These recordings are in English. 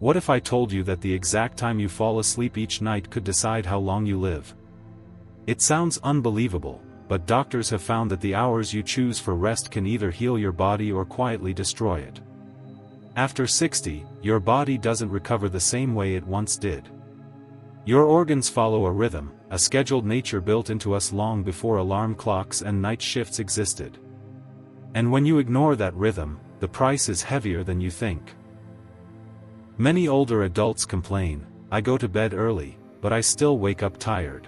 What if I told you that the exact time you fall asleep each night could decide how long you live? It sounds unbelievable, but doctors have found that the hours you choose for rest can either heal your body or quietly destroy it. After 60, your body doesn't recover the same way it once did. Your organs follow a rhythm, a scheduled nature built into us long before alarm clocks and night shifts existed. And when you ignore that rhythm, the price is heavier than you think. Many older adults complain, "I go to bed early, but I still wake up tired."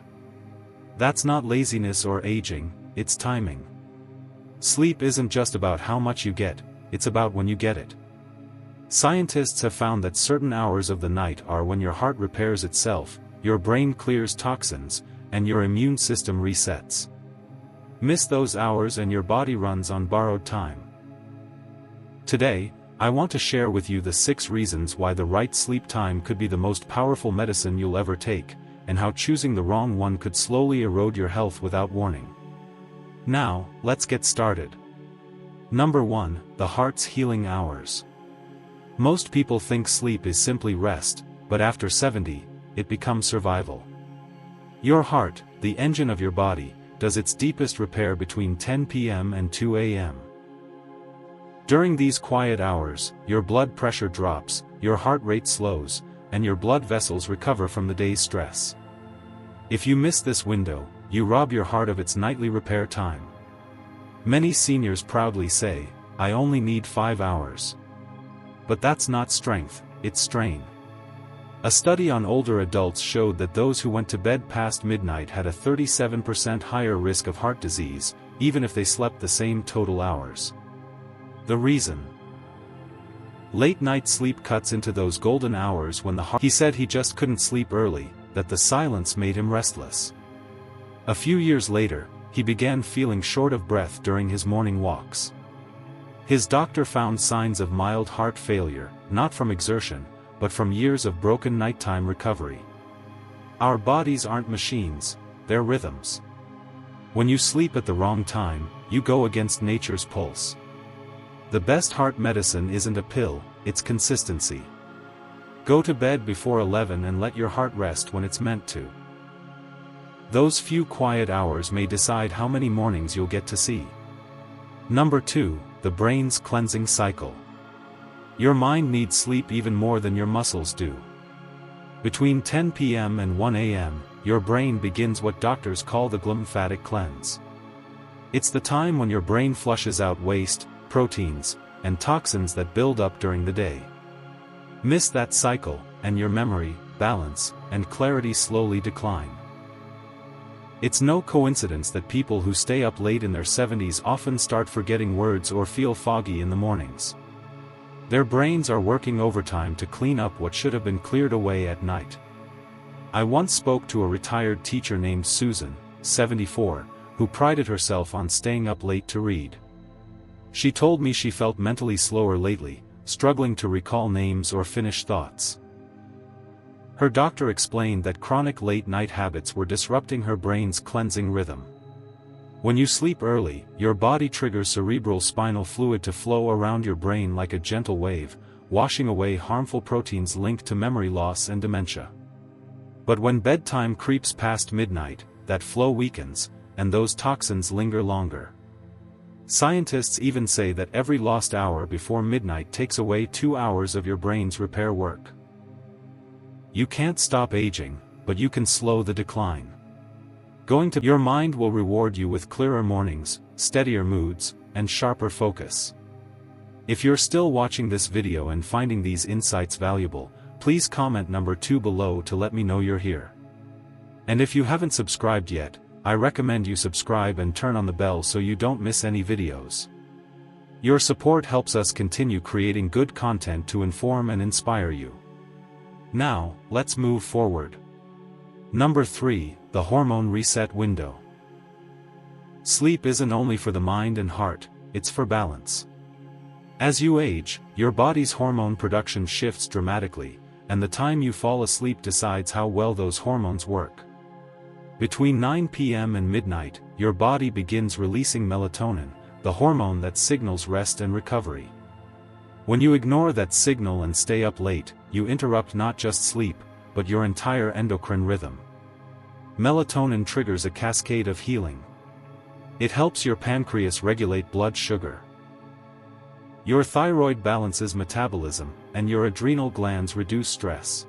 That's not laziness or aging, it's timing. Sleep isn't just about how much you get, it's about when you get it. Scientists have found that certain hours of the night are when your heart repairs itself, your brain clears toxins, and your immune system resets. Miss those hours and your body runs on borrowed time. Today, I want to share with you the 6 reasons why the right sleep time could be the most powerful medicine you'll ever take, and how choosing the wrong one could slowly erode your health without warning. Now, let's get started. Number 1, the heart's healing hours. Most people think sleep is simply rest, but after 70, it becomes survival. Your heart, the engine of your body, does its deepest repair between 10 p.m. and 2 a.m. During these quiet hours, your blood pressure drops, your heart rate slows, and your blood vessels recover from the day's stress. If you miss this window, you rob your heart of its nightly repair time. Many seniors proudly say, "I only need 5 hours." But that's not strength, it's strain. A study on older adults showed that those who went to bed past midnight had a 37% higher risk of heart disease, even if they slept the same total hours. The reason? Late night sleep cuts into those golden hours when the heart. He said he just couldn't sleep early, that the silence made him restless. A few years later, he began feeling short of breath during his morning walks. His doctor found signs of mild heart failure, not from exertion, but from years of broken nighttime recovery. Our bodies aren't machines, they're rhythms. When you sleep at the wrong time, you go against nature's pulse. The best heart medicine isn't a pill, it's consistency. Go to bed before 11 and let your heart rest when it's meant to. Those few quiet hours may decide how many mornings you'll get to see. Number 2, the brain's cleansing cycle. Your mind needs sleep even more than your muscles do. Between 10 p.m. and 1 a.m., your brain begins what doctors call the glymphatic cleanse. It's the time when your brain flushes out waste, proteins, and toxins that build up during the day. Miss that cycle, and your memory, balance, and clarity slowly decline. It's no coincidence that people who stay up late in their 70s often start forgetting words or feel foggy in the mornings. Their brains are working overtime to clean up what should have been cleared away at night. I once spoke to a retired teacher named Susan, 74, who prided herself on staying up late to read. She told me she felt mentally slower lately, struggling to recall names or finish thoughts. Her doctor explained that chronic late-night habits were disrupting her brain's cleansing rhythm. When you sleep early, your body triggers cerebral spinal fluid to flow around your brain like a gentle wave, washing away harmful proteins linked to memory loss and dementia. But when bedtime creeps past midnight, that flow weakens, and those toxins linger longer. Scientists even say that every lost hour before midnight takes away 2 hours of your brain's repair work. You can't stop aging, but you can slow the decline. Your mind will reward you with clearer mornings, steadier moods, and sharper focus. If you're still watching this video and finding these insights valuable, please comment number 2 below to let me know you're here. And if you haven't subscribed yet, I recommend you subscribe and turn on the bell so you don't miss any videos. Your support helps us continue creating good content to inform and inspire you. Now, let's move forward. Number 3, the hormone reset window. Sleep isn't only for the mind and heart, it's for balance. As you age, your body's hormone production shifts dramatically, and the time you fall asleep decides how well those hormones work. Between 9 p.m. and midnight, your body begins releasing melatonin, the hormone that signals rest and recovery. When you ignore that signal and stay up late, you interrupt not just sleep, but your entire endocrine rhythm. Melatonin triggers a cascade of healing. It helps your pancreas regulate blood sugar. Your thyroid balances metabolism, and your adrenal glands reduce stress.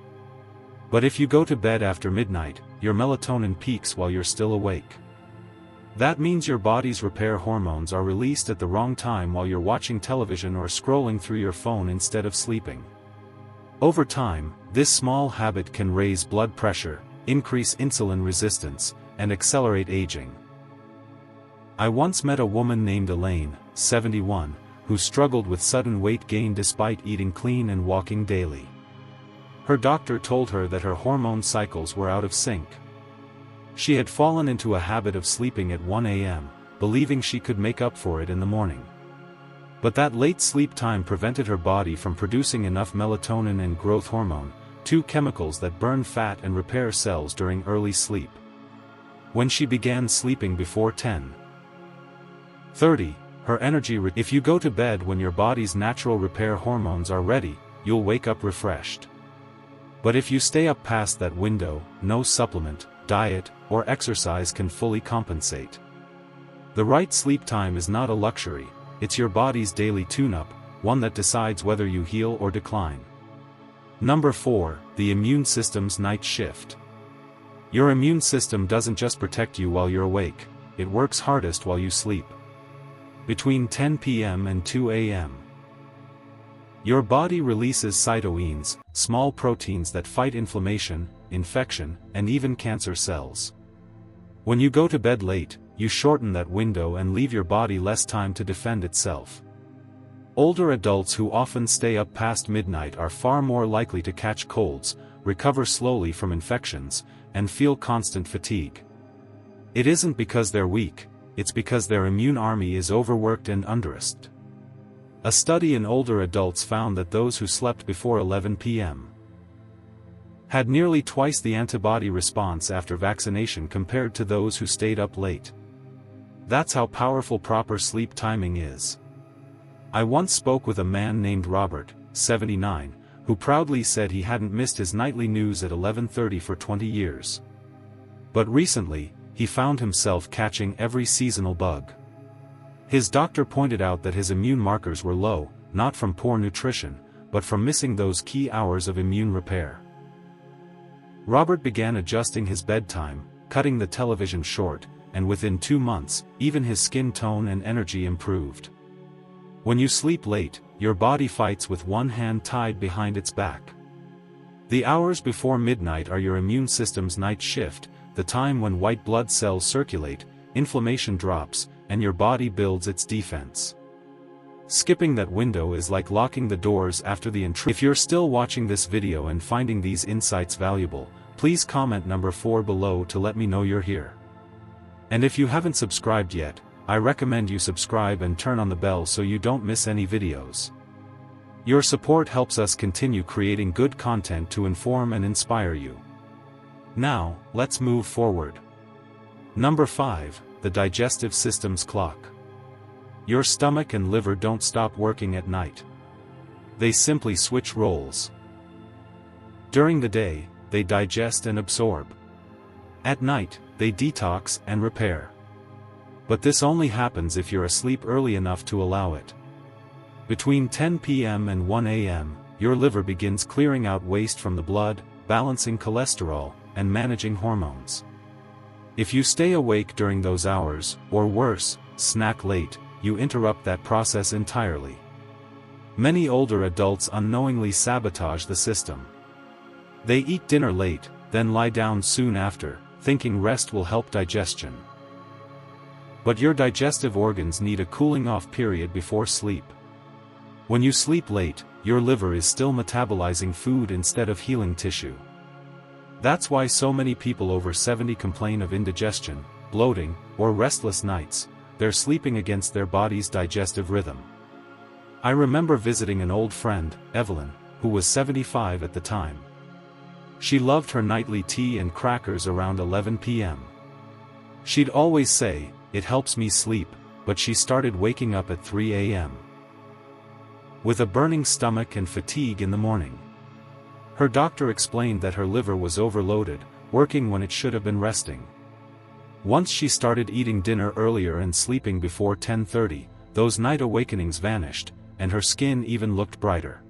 But if you go to bed after midnight, your melatonin peaks while you're still awake. That means your body's repair hormones are released at the wrong time while you're watching television or scrolling through your phone instead of sleeping. Over time, this small habit can raise blood pressure, increase insulin resistance, and accelerate aging. I once met a woman named Elaine, 71, who struggled with sudden weight gain despite eating clean and walking daily. Her doctor told her that her hormone cycles were out of sync. She had fallen into a habit of sleeping at 1 a.m., believing she could make up for it in the morning. But that late sleep time prevented her body from producing enough melatonin and growth hormone, two chemicals that burn fat and repair cells during early sleep. When she began sleeping before 10:30, her energy if you go to bed when your body's natural repair hormones are ready, you'll wake up refreshed. But if you stay up past that window, no supplement, diet, or exercise can fully compensate. The right sleep time is not a luxury, it's your body's daily tune-up, one that decides whether you heal or decline. Number 4, the immune system's night shift. Your immune system doesn't just protect you while you're awake, it works hardest while you sleep. Between 10 p.m. and 2 a.m. your body releases cytokines, small proteins that fight inflammation, infection, and even cancer cells. When you go to bed late, you shorten that window and leave your body less time to defend itself. Older adults who often stay up past midnight are far more likely to catch colds, recover slowly from infections, and feel constant fatigue. It isn't because they're weak, it's because their immune army is overworked and understaffed. A study in older adults found that those who slept before 11 p.m. had nearly twice the antibody response after vaccination compared to those who stayed up late. That's how powerful proper sleep timing is. I once spoke with a man named Robert, 79, who proudly said he hadn't missed his nightly news at 11:30 for 20 years. But recently, he found himself catching every seasonal bug. His doctor pointed out that his immune markers were low, not from poor nutrition, but from missing those key hours of immune repair. Robert began adjusting his bedtime, cutting the television short, and within 2 months, even his skin tone and energy improved. When you sleep late, your body fights with one hand tied behind its back. The hours before midnight are your immune system's night shift, the time when white blood cells circulate, inflammation drops, and your body builds its defense. Skipping that window is like locking the doors after the intruder. If you're still watching this video and finding these insights valuable, please comment number 4 below to let me know you're here. And if you haven't subscribed yet, I recommend you subscribe and turn on the bell so you don't miss any videos. Your support helps us continue creating good content to inform and inspire you. Now, let's move forward. Number 5, the digestive system's clock. Your stomach and liver don't stop working at night. They simply switch roles. During the day, they digest and absorb. At night, they detox and repair. But this only happens if you're asleep early enough to allow it. Between 10 p.m. and 1 a.m., your liver begins clearing out waste from the blood, balancing cholesterol, and managing hormones. If you stay awake during those hours, or worse, snack late, you interrupt that process entirely. Many older adults unknowingly sabotage the system. They eat dinner late, then lie down soon after, thinking rest will help digestion. But your digestive organs need a cooling-off period before sleep. When you sleep late, your liver is still metabolizing food instead of healing tissue. That's why so many people over 70 complain of indigestion, bloating, or restless nights. They're sleeping against their body's digestive rhythm. I remember visiting an old friend, Evelyn, who was 75 at the time. She loved her nightly tea and crackers around 11 p.m. She'd always say, "It helps me sleep," but she started waking up at 3 a.m. with a burning stomach and fatigue in the morning. Her doctor explained that her liver was overloaded, working when it should have been resting. Once she started eating dinner earlier and sleeping before 10:30, those night awakenings vanished, and her skin even looked brighter.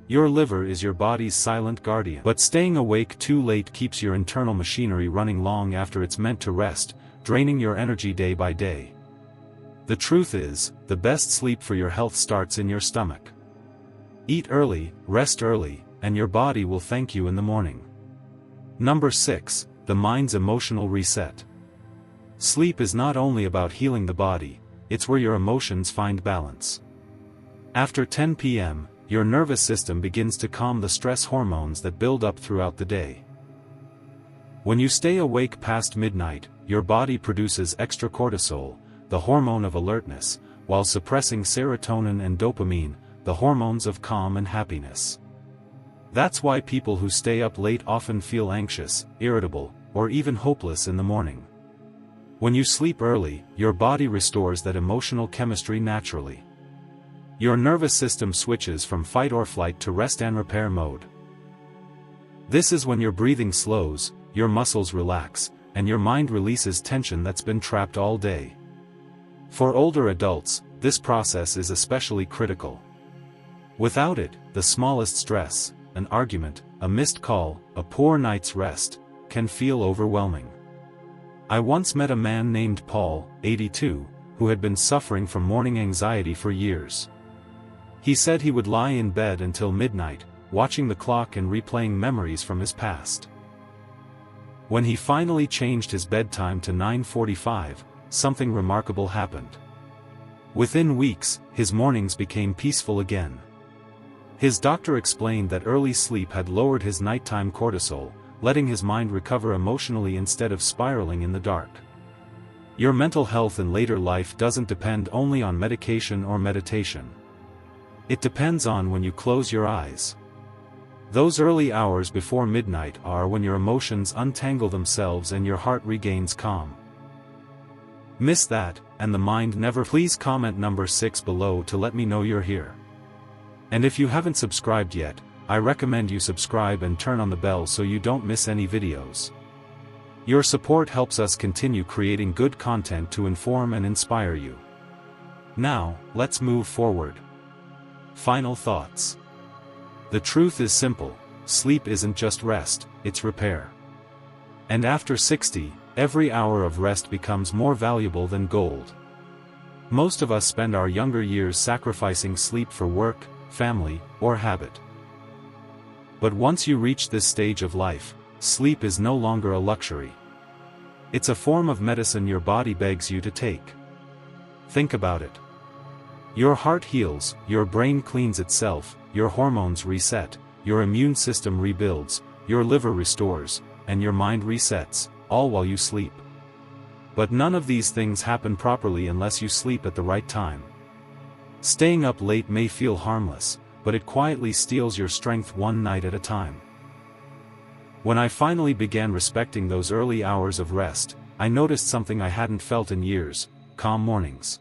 Your liver is your body's silent guardian. But staying awake too late keeps your internal machinery running long after it's meant to rest, draining your energy day by day. The truth is, the best sleep for your health starts in your stomach. Eat early, rest early, and your body will thank you in the morning. Number 6, the mind's emotional reset. Sleep is not only about healing the body, it's where your emotions find balance. After 10 p.m., your nervous system begins to calm the stress hormones that build up throughout the day. When you stay awake past midnight, your body produces extra cortisol, the hormone of alertness, while suppressing serotonin and dopamine, the hormones of calm and happiness. That's why people who stay up late often feel anxious, irritable, or even hopeless in the morning. When you sleep early, your body restores that emotional chemistry naturally. Your nervous system switches from fight or flight to rest and repair mode. This is when your breathing slows, your muscles relax, and your mind releases tension that's been trapped all day. For older adults, this process is especially critical. Without it, the smallest stress, an argument, a missed call, a poor night's rest, can feel overwhelming. I once met a man named Paul, 82, who had been suffering from morning anxiety for years. He said he would lie in bed until midnight, watching the clock and replaying memories from his past. When he finally changed his bedtime to 9:45, something remarkable happened. Within weeks, his mornings became peaceful again. His doctor explained that early sleep had lowered his nighttime cortisol, letting his mind recover emotionally instead of spiraling in the dark. Your mental health in later life doesn't depend only on medication or meditation. It depends on when you close your eyes. Those early hours before midnight are when your emotions untangle themselves and your heart regains calm. Miss that, and the mind never. Please comment number 6 below to let me know you're here. And if you haven't subscribed yet, I recommend you subscribe and turn on the bell so you don't miss any videos. Your support helps us continue creating good content to inform and inspire you. Now, let's move forward. Final thoughts. The truth is simple, sleep isn't just rest, it's repair. And after 60, every hour of rest becomes more valuable than gold. Most of us spend our younger years sacrificing sleep for work, family, or habit. But once you reach this stage of life, sleep is no longer a luxury. It's a form of medicine your body begs you to take. Think about it. Your heart heals, your brain cleans itself, your hormones reset, your immune system rebuilds, your liver restores, and your mind resets, all while you sleep. But none of these things happen properly unless you sleep at the right time. Staying up late may feel harmless, but it quietly steals your strength one night at a time. When I finally began respecting those early hours of rest, I noticed something I hadn't felt in years: calm mornings.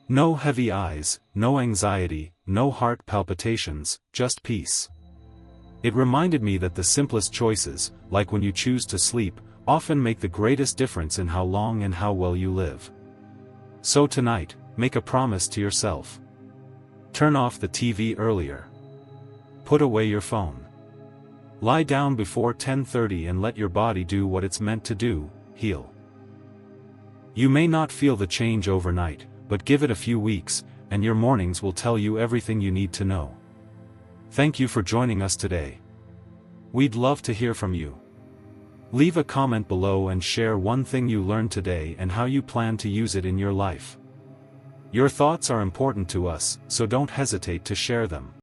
No heavy eyes, no anxiety, no heart palpitations, just peace. It reminded me that the simplest choices, like when you choose to sleep, often make the greatest difference in how long and how well you live. So tonight, make a promise to yourself. Turn off the TV earlier. Put away your phone. Lie down before 10:30 and let your body do what it's meant to do, heal. You may not feel the change overnight, but give it a few weeks, and your mornings will tell you everything you need to know. Thank you for joining us today. We'd love to hear from you. Leave a comment below and share one thing you learned today and how you plan to use it in your life. Your thoughts are important to us, so don't hesitate to share them.